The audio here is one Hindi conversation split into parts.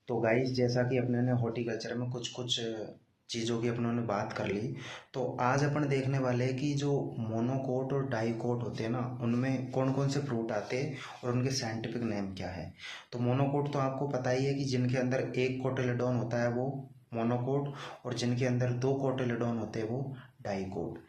तो गाइस, जैसा कि अपने ने हॉर्टिकल्चर में कुछ कुछ चीज़ों की अपनों ने बात कर ली। तो आज अपन देखने वाले हैं कि जो मोनोकोट और डाइकोट होते हैं ना, उनमें कौन कौन से फ्रूट आते हैं और उनके साइंटिफिक नेम क्या है। तो मोनोकोट तो आपको पता ही है कि जिनके अंदर एक कोटिलेडोन होता है वो मोनोकोट, और जिनके अंदर दो कोटिलेडोन होते हैं वो डाइकोट।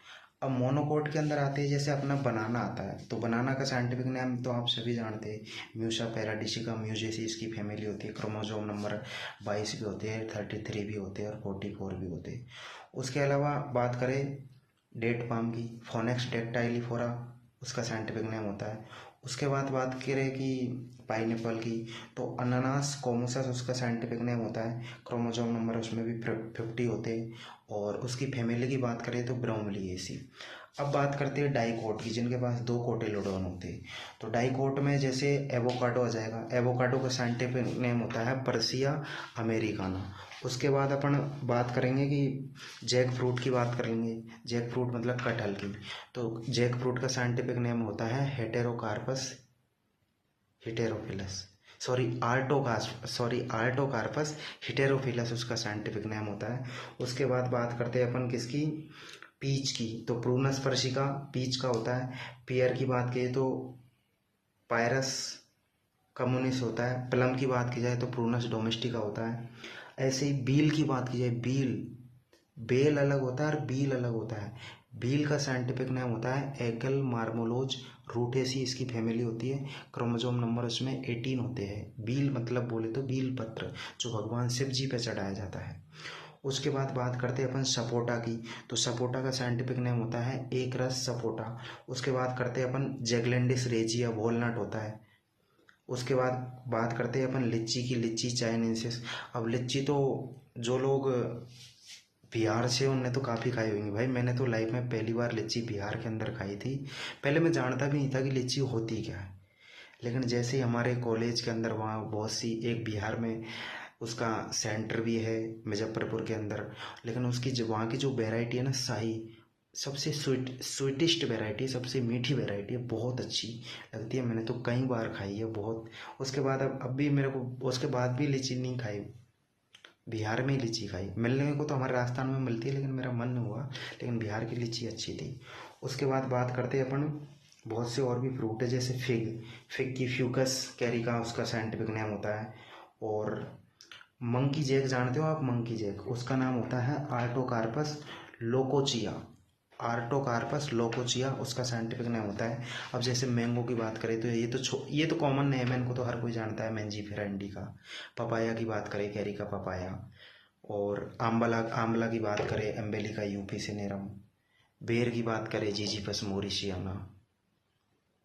अब मोनोकोट के अंदर आते हैं, जैसे अपना बनाना आता है, तो बनाना का साइंटिफिक नेम तो आप सभी जानते हैं, म्यूसा पैराडिसिका म्यूजेसी इसकी फैमिली होती है। क्रोमोसोम नंबर 22 भी होते हैं, 33 भी होते हैं और 44 भी होते हैं। उसके अलावा बात करें डेट पाम की, फोनेक्स डेक्टाइलिफोरा उसका साइंटिफिक नेम होता है। उसके बाद बात करें कि पाइनएप्पल की, तो अनानास कोमोसस उसका साइंटिफिक नेम होता है। क्रोमोसोम नंबर उसमें भी 50 होते हैं। और उसकी फैमिली की बात करें तो ब्रोमलिएसी। अब बात करते हैं डाइकोट की, जिनके पास दो कोटिलेडोन होते हैं। तो डाइकोट में जैसे एवोकाडो आ जाएगा। एवोकाडो का साइंटिफिक नेम होता है पर्सिया अमेरिकाना। उसके बाद अपन बात करेंगे कि जैक फ्रूट की बात करेंगे। जैक फ्रूट मतलब कटहल की। तो जैक फ्रूट का साइंटिफिक नेम होता है हेटेरोकार्पस हिटेरोफिलस, आर्टोकार्पस हिटेरोफिलस उसका साइंटिफिक नेम होता है। उसके बाद बात करते हैं अपन किसकी, पीच की। तो प्रूनस पर्सिका पीच का होता है। पियर की बात की तो पायरस कम्युनिस होता है। प्लम की बात की जाए तो प्रूनस डोमेस्टिका होता है। ऐसे ही बील की बात की जाए, बेल अलग होता है और बील अलग होता है। बील का साइंटिफिक नाम होता है एगल मार्मोलोज रूटेसी इसकी फैमिली होती है। क्रोमोसोम नंबर उसमें 18 होते हैं। बील मतलब बोले तो बील पत्र, जो भगवान शिव जी पे चढ़ाया जाता है। उसके बाद बात करते हैं अपन सपोटा की। तो सपोटा का साइंटिफिक नेम होता है एक रस सपोटा। उसके बाद करते हैं अपन जेगलेंडिस रेजिया, वॉलनट होता है। उसके बाद बात करते हैं अपन लिच्ची की, लिच्ची चाइनेंसिस। अब लिच्ची तो जो लोग बिहार से उनने तो काफ़ी खाई होंगी भाई। मैंने तो लाइफ में पहली बार लिच्ची बिहार के अंदर खाई थी। पहले मैं जानता भी नहीं था कि लिच्ची होती क्या है। लेकिन जैसे ही हमारे कॉलेज के अंदर वहाँ बहुत सी, एक बिहार में उसका सेंटर भी है मुजफ्फरपुर के अंदर, लेकिन उसकी जो वहाँ की जो वेराइटी है ना, शाही, सबसे स्वीटिस्ट वेराइटी, सबसे मीठी वेराइटी है, बहुत अच्छी लगती है। मैंने तो कई बार खाई है बहुत। उसके बाद अब भी मेरे को, उसके बाद भी लीची नहीं खाई, बिहार में ही लीची खाई। मिलने को तो हमारे राजस्थान में मिलती है, लेकिन मेरा मन नहीं हुआ। लेकिन बिहार की लीची अच्छी थी। उसके बाद बात करते हैं अपन बहुत से और भी फ्रूट है, जैसे फिग की फ्यूकस कैरिका उसका साइंटिफिक नेम होता है। और मंकी जैक जानते हो आप, मंकी जैक उसका नाम होता है आर्टोकार्पस लोकोचिया उसका साइंटिफिक नेम होता है। अब जैसे मैंगो की बात करें तो ये तो कॉमन नेम है, इनको तो हर कोई जानता है, मैंजीफेरा इंडिका। पपाया की बात करें कैरिका पपाया। और आंवला की बात करें एम्बेलिका यूपीसिनेरम। बेर की बात करें जीजीपस मोरिशियाना।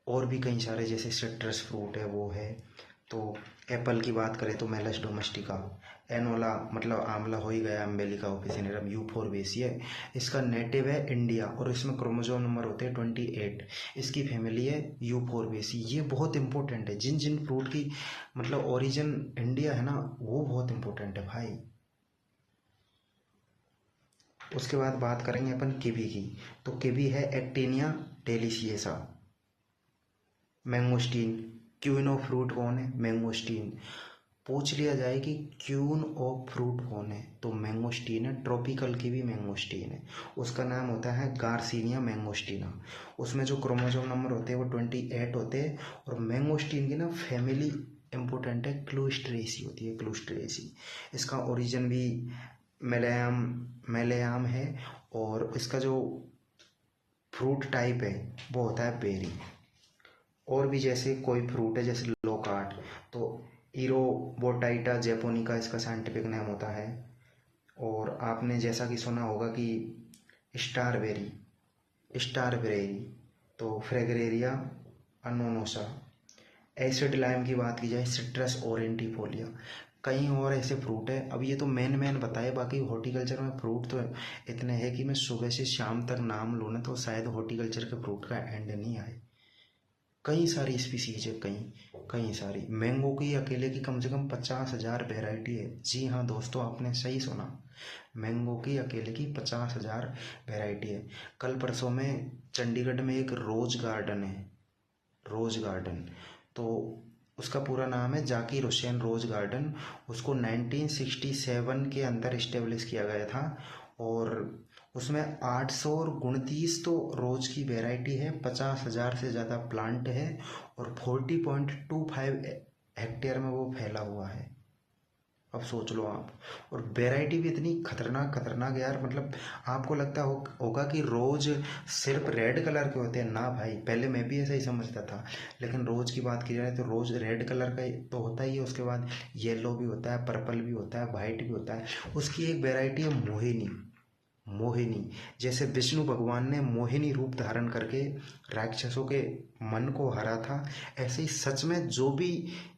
और भी कई सारे जैसे सिट्रस फ्रूट है वो है। तो एप्पल की बात करें तो मेलस डोमेस्टिका। एनोला मतलब आंवला हो ही गया, अम्बेलिका ओपिसिनेरम यूफोरबेसी है। इसका नेटिव है इंडिया और इसमें क्रोमोसोम नंबर होते हैं 28। इसकी फैमिली है यूफोरबेसी। ये बहुत इंपॉर्टेंट है, जिन जिन फ्रूट की मतलब ओरिजिन इंडिया है ना, वो बहुत इंपॉर्टेंट है भाई। उसके बाद बात करेंगे अपन किवी की। तो किवी है एक्टिनिया डेलिशियसा। मैंगोस्टीन, क्वीन ऑफ फ्रूट कौन है, मैंगोस्टीन। पूछ लिया जाए कि क्वीन ऑफ फ्रूट कौन है, तो मैंगोस्टीन है। ट्रॉपिकल की भी मैंगोस्टीन है, उसका नाम होता है गार्सिनिया मैंगोस्टीना। उसमें जो क्रोमोसोम नंबर होते हैं वो 28 होते हैं। और मैंगोस्टीन की ना फैमिली इंपॉर्टेंट है, क्लूस्ट्रेसी होती है, क्लूस्ट्रेसी। इसका ओरिजिन भी मेलेयाम मेलेयाम है। और इसका जो फ्रूट टाइप है वो होता है बेरी। और भी जैसे कोई फ्रूट है जैसे लोकार्ट, तो इरोबोटाइटा जैपोनिका इसका साइंटिफिक नेम होता है। और आपने जैसा कि सुना होगा कि स्टारबेरी, तो फ्रेगरेरिया अनोनोसा। एसिड लाइम की बात की जाए सिट्रस ओरेंटिफोलिया। कई और ऐसे फ्रूट है। अब ये तो मेन बताए, बाकी हॉर्टिकल्चर में फ्रूट तो इतने हैं कि मैं सुबह से शाम तक नाम लूँ ना तो शायद हॉर्टिकल्चर के फ्रूट का एंड नहीं आए। कई सारी स्पीसीज है, कई सारी। मैंगो की अकेले की कम से कम 50,000 वेराइटी है। जी हाँ दोस्तों, आपने सही सुना, मैंगो की अकेले की 50,000 वेराइटी है। कल परसों में चंडीगढ़ में एक रोज गार्डन है, रोज गार्डन। तो उसका पूरा नाम है जाकिर हुसैन रोज़ गार्डन। उसको 1967 के अंदर इस्टेब्लिश किया गया था और उसमें 829 तो रोज़ की वैरायटी है, 50,000 से ज़्यादा प्लांट है और 40.25 हेक्टेयर में वो फैला हुआ है। अब सोच लो आप। और वैरायटी भी इतनी खतरनाक खतरनाक यार, मतलब आपको लगता होगा कि रोज़ सिर्फ रेड कलर के होते हैं। ना भाई, पहले मैं भी ऐसा ही समझता था, लेकिन रोज़ की बात की जाए तो रोज़ रेड कलर का तो होता ही है, उसके बाद येलो भी होता है, पर्पल भी होता है, वाइट भी होता है। उसकी एक वैरायटी है मोहिनी। मोहिनी, जैसे विष्णु भगवान ने मोहिनी रूप धारण करके राक्षसों के मन को हरा था, ऐसे ही सच में जो भी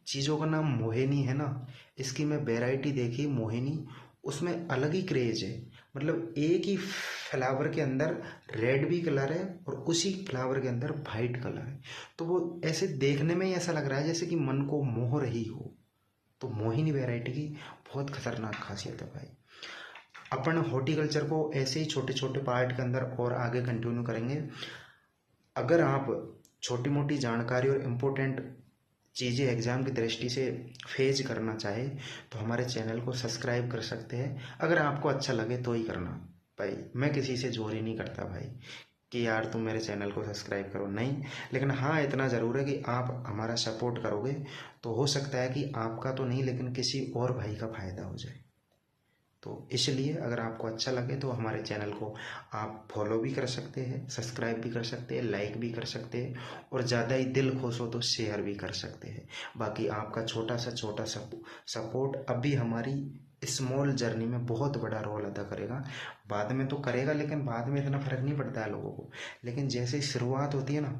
चीज़ों का नाम मोहिनी है ना, इसकी मैं वैरायटी देखी मोहिनी, उसमें अलग ही क्रेज है। मतलब एक ही फ्लावर के अंदर रेड भी कलर है और उसी फ्लावर के अंदर वाइट कलर है, तो वो ऐसे देखने में ही ऐसा लग रहा है जैसे कि मन को मोह रही हो। तो मोहिनी वैरायटी की बहुत खतरनाक खासियत है भाई। अपन हॉर्टिकल्चर को ऐसे ही छोटे छोटे पार्ट के अंदर और आगे कंटिन्यू करेंगे। अगर आप छोटी मोटी जानकारी और इम्पोर्टेंट चीज़ें एग्ज़ाम की दृष्टि से फेज करना चाहे तो हमारे चैनल को सब्सक्राइब कर सकते हैं। अगर आपको अच्छा लगे तो ही करना भाई, मैं किसी से जोर ही नहीं करता भाई कि यार तुम मेरे चैनल को सब्सक्राइब करो, नहीं। लेकिन हाँ, इतना ज़रूर है कि आप हमारा सपोर्ट करोगे तो हो सकता है कि आपका तो नहीं लेकिन किसी और भाई का फ़ायदा हो जाए। तो इसलिए अगर आपको अच्छा लगे तो हमारे चैनल को आप फॉलो भी कर सकते हैं, सब्सक्राइब भी कर सकते हैं, लाइक भी कर सकते हैं और ज़्यादा ही दिल खुश हो तो शेयर भी कर सकते हैं। बाकी आपका छोटा सा सपोर्ट अभी हमारी स्मॉल जर्नी में बहुत बड़ा रोल अदा करेगा। बाद में तो करेगा, लेकिन बाद में इतना फ़र्क नहीं पड़ता है लोगों को, लेकिन जैसे ही शुरुआत होती है ना,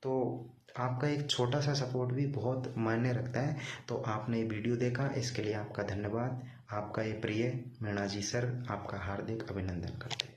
तो आपका एक छोटा सा सपोर्ट भी बहुत मायने रखता है। तो आपने ये वीडियो देखा, इसके लिए आपका धन्यवाद। आपका ये प्रिय मीणा जी सर आपका हार्दिक अभिनंदन करते हैं।